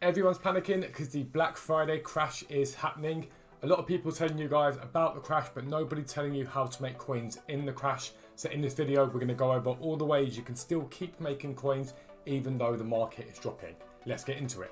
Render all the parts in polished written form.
Everyone's panicking because the Black Friday crash is happening. A lot of people telling you guys about the crash, but nobody telling you how to make coins in the crash. So in this video, we're going to go over all the ways you can still keep making coins even though the market is dropping. Let's get into it.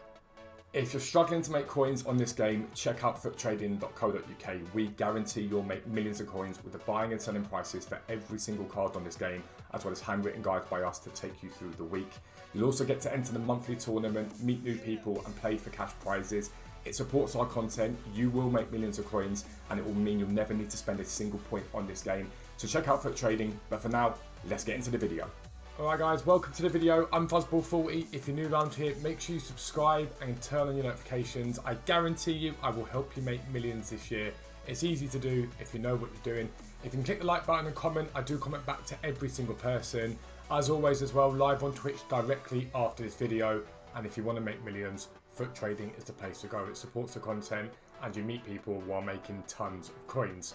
If you're struggling to make coins on this game, check out foottrading.co.uk. We guarantee you'll make millions of coins with the buying and selling prices for every single card on this game, as well as handwritten guides by us to take you through the week. You'll also get to enter the monthly tournament, meet new people and play for cash prizes. It supports our content, you will make millions of coins, and it will mean you'll never need to spend a single point on this game. So check out Foot Trading, but for now, let's get into the video. Alright guys, welcome to the video. I'm Fuzzball40. If you're new around here, make sure you subscribe and turn on your notifications. I guarantee you I will help you make millions this year. It's easy to do if you know what you're doing. If you can click the like button and comment, I do comment back to every single person. As always as well, live on Twitch directly after this video. And if you want to make millions, Foot Trading is the place to go. It supports the content and you meet people while making tons of coins.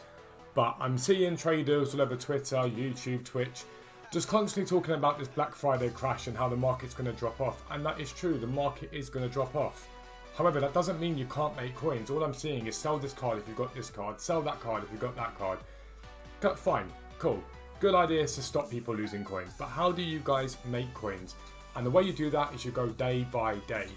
But I'm seeing traders all over Twitter, YouTube, Twitch, just constantly talking about this Black Friday crash and how the market's going to drop off. And that is true, the market is going to drop off. However, that doesn't mean you can't make coins. All I'm seeing is sell this card if you've got this card, sell that card if you've got that card. Fine, cool. Good idea is to stop people losing coins. But how do you guys make coins? And the way you do that is you go day by day.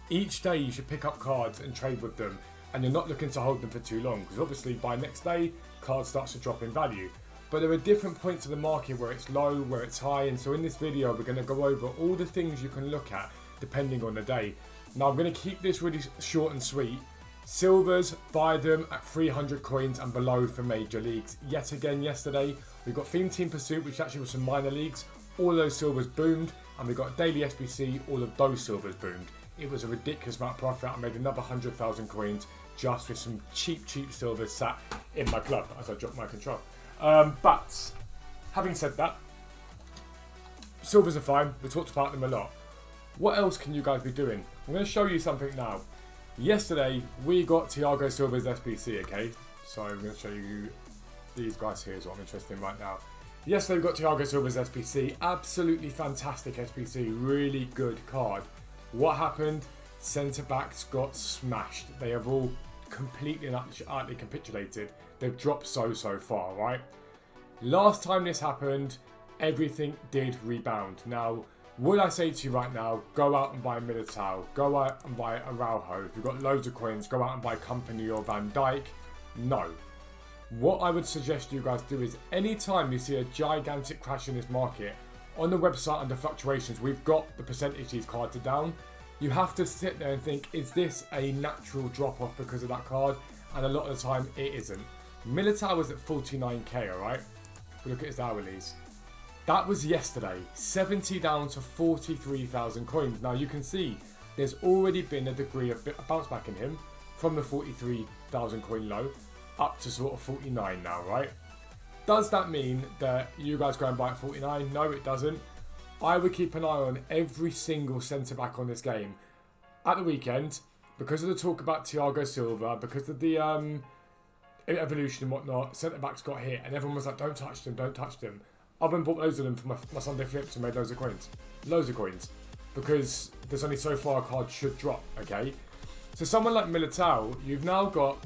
Each day you should pick up cards and trade with them. And you're not looking to hold them for too long, because obviously by next day, cards starts to drop in value. But there are different points of the market where it's low, where it's high, and so in this video we're going to go over all the things you can look at depending on the day. Now I'm going to keep this really short and sweet. Silvers, buy them at 300 coins and below for major leagues. Yet again yesterday, we got Theme Team Pursuit, which actually was some minor leagues. All of those silvers boomed, and we got Daily SBC, all of those silvers boomed. It was a ridiculous amount of profit. I made another 100,000 coins just with some cheap silvers sat in my club as I dropped my control. But having said that, silvers are fine. We talked about them a lot. What else can you guys be doing? I'm going to show you something now. Yesterday we got Thiago Silva's SBC, okay? So I'm going to show you these guys here is what I'm interested in right now. Yesterday we got Thiago Silva's SBC. Absolutely fantastic SBC. Really good card. What happened? Centre backs got smashed. They have all completely and utterly capitulated. They've dropped so far, right? Last time this happened, everything did rebound. Now, would I say to you right now, go out and buy Militao, go out and buy Araujo. If you've got loads of coins, go out and buy Company or Van Dijk? No. What I would suggest you guys do is anytime you see a gigantic crash in this market, on the website under fluctuations, we've got the percentage these cards are down. You have to sit there and think, is this a natural drop off because of that card? And a lot of the time it isn't. Militao was at 49k, alright? Look at his hourlies. That was yesterday, 70 down to 43,000 coins. Now you can see there's already been a degree of bounce back in him from the 43,000 coin low up to sort of 49 now, right? Does that mean that you guys go and buy at 49? No, it doesn't. I would keep an eye on every single centre back on this game. At the weekend, because of the talk about Thiago Silva, because of the evolution and whatnot, centre backs got hit and everyone was like, don't touch them, don't touch them. I've been bought loads of them for my Sunday flips and made loads of coins. Loads of coins. Because there's only so far a card should drop, okay? So someone like Militao, you've now got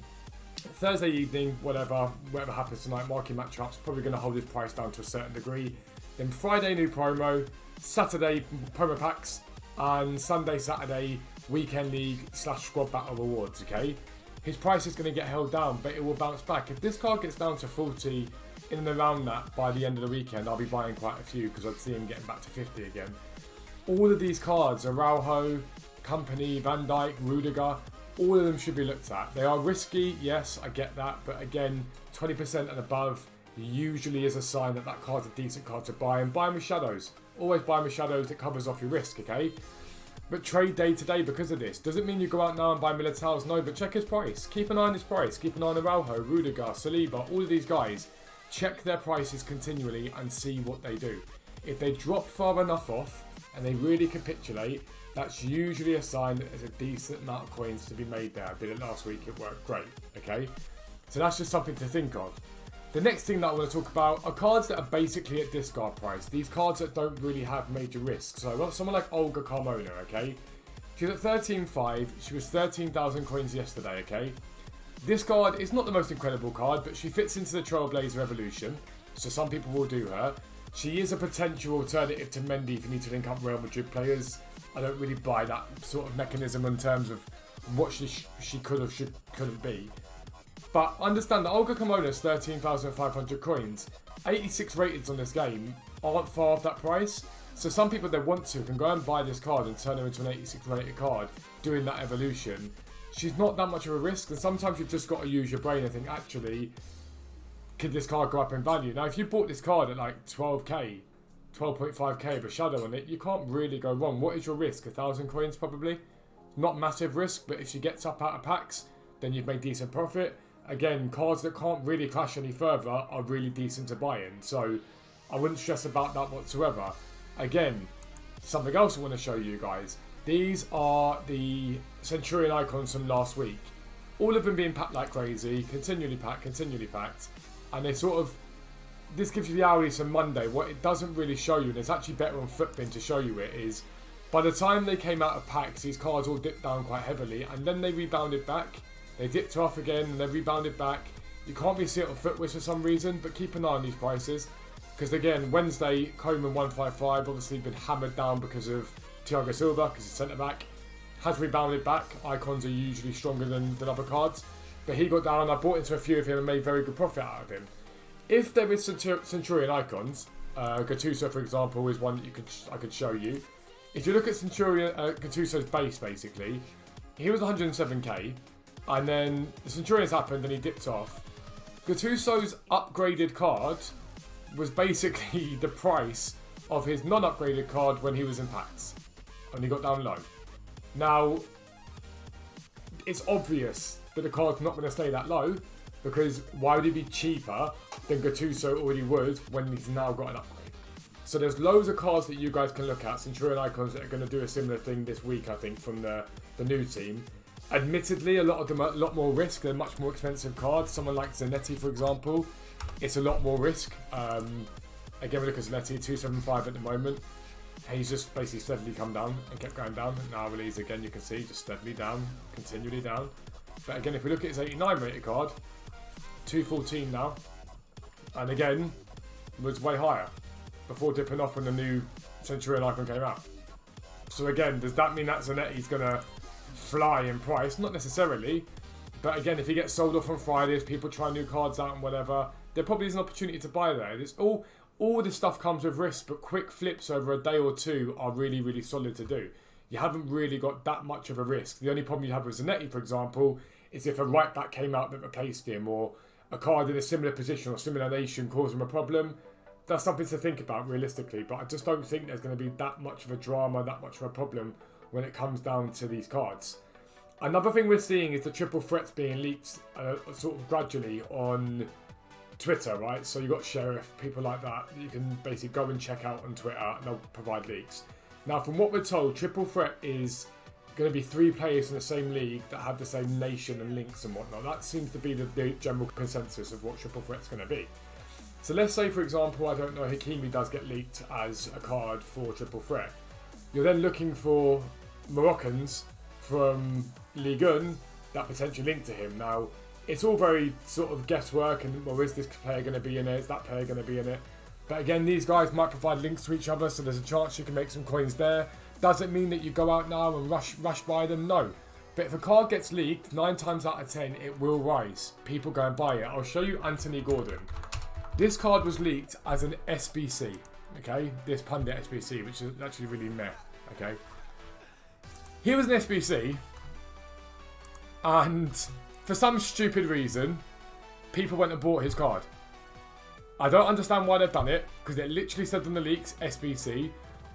Thursday evening, whatever happens tonight, marquee matchups, probably going to hold his price down to a certain degree. Then Friday, new promo, Saturday, promo packs, and Sunday, Saturday, weekend league / squad battle rewards, okay? His price is going to get held down, but it will bounce back. If this card gets down to 40 in and around that by the end of the weekend, I'll be buying quite a few because I'd see him getting back to 50 again. All of these cards, Araujo, Company, Van Dijk, Rudiger, all of them should be looked at. They are risky, yes, I get that, but again, 20% and above usually is a sign that that card's a decent card to buy, and buy them with shadows. Always buy them with shadows, it covers off your risk, okay? But trade day to day because of this. Doesn't mean you go out now and buy Militao's, no, but check his price. Keep an eye on his price. Keep an eye on Araujo, Rudiger, Saliba, all of these guys. Check their prices continually and see what they do. If they drop far enough off and they really capitulate, that's usually a sign that there's a decent amount of coins to be made there. I did it last week, it worked great, okay? So that's just something to think of. The next thing that I want to talk about are cards that are basically at discard price. These cards that don't really have major risks. So someone like Olga Carmona, okay? She's at 13.5. She was 13,000 coins yesterday, okay? This card is not the most incredible card, but she fits into the Trailblazer evolution. So some people will do her. She is a potential alternative to Mendy if you need to link up Real Madrid players. I don't really buy that sort of mechanism in terms of what she could have, couldn't be. But understand that Olga Carmona's 13,500 coins. 86 rateds on this game aren't far off that price. So some people that want to can go and buy this card and turn her into an 86 rated card doing that evolution. She's not that much of a risk, and sometimes you've just got to use your brain and think, actually, could this card go up in value? Now, if you bought this card at like 12k, 12.5k with a shadow on it, you can't really go wrong. What is your risk? 1,000 coins probably? Not massive risk, but if she gets up out of packs, then you've made decent profit. Again, cards that can't really crash any further are really decent to buy in, so I wouldn't stress about that whatsoever. Again, something else I want to show you guys. These are the Centurion icons from last week. All of them being packed like crazy, continually packed, and they sort of, this gives you the hourlies from Monday. What it doesn't really show you, and it's actually better on Footbin to show you it, is by the time they came out of packs, these cards all dipped down quite heavily, and then they rebounded back. They dipped off again, and they rebounded back. You can't really see it on Footwiz for some reason, but keep an eye on these prices. Because again, Wednesday, Coleman 155, obviously been hammered down because of Thiago Silva, because he's centre-back. Has rebounded back. Icons are usually stronger than other cards. But he got down, I bought into a few of him and made very good profit out of him. If there is Centurion icons, Gattuso, for example, is one that I could show you. If you look at Centurion, Gattuso's base, basically, he was 107k. And then the Centurions happened and he dipped off. Gattuso's upgraded card was basically the price of his non-upgraded card when he was in packs. And he got down low. Now, it's obvious that the card's not going to stay that low, because why would he be cheaper than Gattuso already would when he's now got an upgrade? So there's loads of cards that you guys can look at, Centurion icons, that are going to do a similar thing this week, I think, from the new team. Admittedly, a lot of them are a lot more risk. They're much more expensive cards. Someone like Zanetti, for example, it's a lot more risk. Again, we look at Zanetti, 275 at the moment. He's just basically steadily come down and kept going down. Now release again, you can see, just steadily down, continually down. But again, if we look at his 89 rated card, 214 now. And again, was way higher before dipping off when the new Centurion icon came out. So again, does that mean that Zanetti's going to fly in price? Not necessarily, but again, if he gets sold off on Fridays, people try new cards out and whatever, there probably is an opportunity to buy there. It's all this stuff comes with risk, but quick flips over a day or two are really, really solid to do. You haven't really got that much of a risk. The only problem you have with Zanetti, for example, is if a right back came out that replaced him, or a card in a similar position or similar nation caused him a problem. That's something to think about realistically, but I just don't think there's going to be that much of a drama, that much of a problem when it comes down to these cards. Another thing we're seeing is the triple threats being leaked sort of gradually on Twitter, right? So you've got Sheriff, people like that you can basically go and check out on Twitter, and they'll provide leaks. Now, from what we're told, triple threat is going to be 3 players in the same league that have the same nation and links and whatnot. That seems to be the general consensus of what triple threat's going to be. So let's say, for example, I don't know, Hakimi does get leaked as a card for triple threat. You're then looking for Moroccans from Ligue 1 that potentially link to him. Now, it's all very sort of guesswork, and well, is this player going to be in it? Is that player going to be in it? But again, these guys might provide links to each other, so there's a chance you can make some coins there. Does it mean that you go out now and rush by them? No. But if a card gets leaked, 9 times out of 10, it will rise. People go and buy it. I'll show you Anthony Gordon. This card was leaked as an SBC, okay? This Pundit SBC, which is actually really meh, okay? He was an SBC, and for some stupid reason, people went and bought his card. I don't understand why they've done it, because it literally said on the leaks, SBC.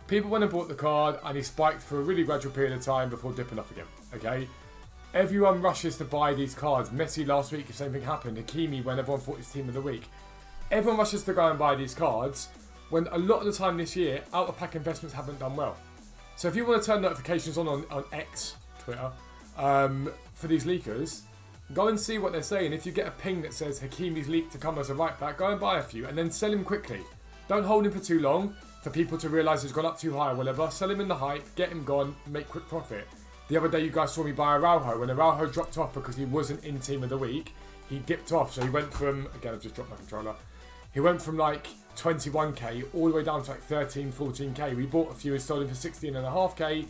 People went and bought the card, and he spiked for a really gradual period of time before dipping off again, okay? Everyone rushes to buy these cards. Messi last week, the same thing happened. Hakimi, when everyone thought his team of the week. Everyone rushes to go and buy these cards, when a lot of the time this year, out-of-pack investments haven't done well. So if you want to turn notifications on X, Twitter, for these leakers, go and see what they're saying. If you get a ping that says Hakimi's leaked to come as a right back, go and buy a few, and then sell him quickly. Don't hold him for too long, for people to realise he's gone up too high or whatever. Sell him in the hype, get him gone, make quick profit. The other day you guys saw me buy Araujo. When Araujo dropped off because he wasn't in team of the week, he dipped off. So he went from, again I've just dropped my controller, he went from like 21k all the way down to like 13, 14k. We bought a few and sold him for 16.5k.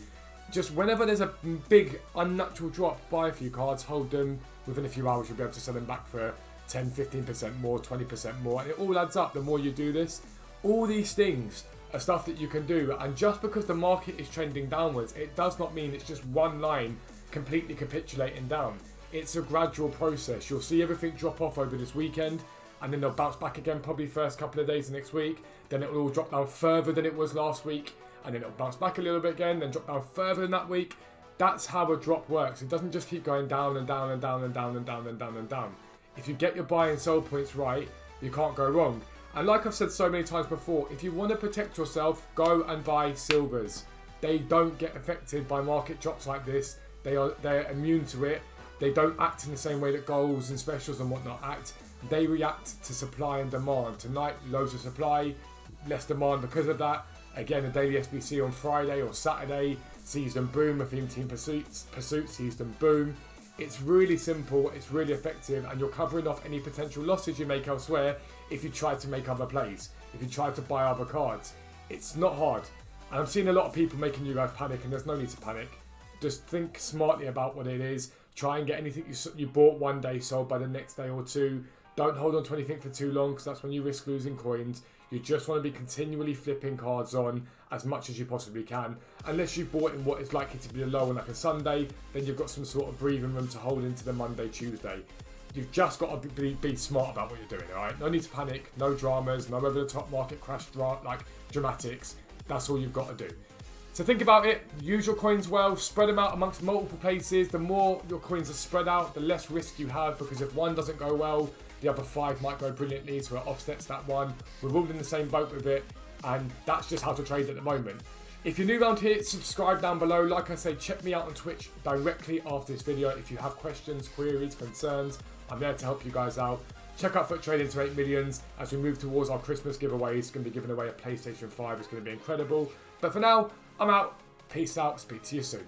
Just whenever there's a big unnatural drop, buy a few cards, hold them. Within a few hours you'll be able to sell them back for 10, 15% more, 20% more. And it all adds up the more you do this. All these things are stuff that you can do. And just because the market is trending downwards, it does not mean it's just one line completely capitulating down. It's a gradual process. You'll see everything drop off over this weekend, and then they'll bounce back again probably first couple of days next week. Then it will all drop down further than it was last week, and then it'll bounce back a little bit again, then drop down further than that week. That's how a drop works. It doesn't just keep going down and down and down and down and down and down and down. If you get your buy and sell points right, you can't go wrong. And like I've said so many times before, if you want to protect yourself, go and buy silvers. They don't get affected by market drops like this. They're immune to it. They don't act in the same way that golds and specials and whatnot act. They react to supply and demand. Tonight, loads of supply, less demand because of that. Again, a daily SBC on Friday or Saturday sees them boom. A theme team pursuit sees them boom. It's really simple, it's really effective, and you're covering off any potential losses you make elsewhere if you try to make other plays, if you try to buy other cards. It's not hard. And I'm seeing a lot of people making you guys panic, and there's no need to panic. Just think smartly about what it is. Try and get anything you bought one day sold by the next day or two. Don't hold on to anything for too long, because that's when you risk losing coins. You just want to be continually flipping cards on as much as you possibly can. Unless you bought in what is likely to be a low on like a Sunday, then you've got some sort of breathing room to hold into the Monday, Tuesday. You've just got to be smart about what you're doing, alright? No need to panic, no dramas, no over the top market crash dramatics. That's all you've got to do. So think about it, use your coins well, spread them out amongst multiple places. The more your coins are spread out, the less risk you have, because if one doesn't go well, the other 5 might go brilliantly, so it offsets that one. We're all in the same boat with it, and that's just how to trade at the moment. If you're new around here, subscribe down below. Like I say, check me out on Twitch directly after this video. If you have questions, queries, concerns, I'm there to help you guys out. Check out Foot Trading to 8 millions as we move towards our Christmas giveaways. It's going to be giving away a PlayStation 5. It's going to be incredible. But for now, I'm out. Peace out. Speak to you soon.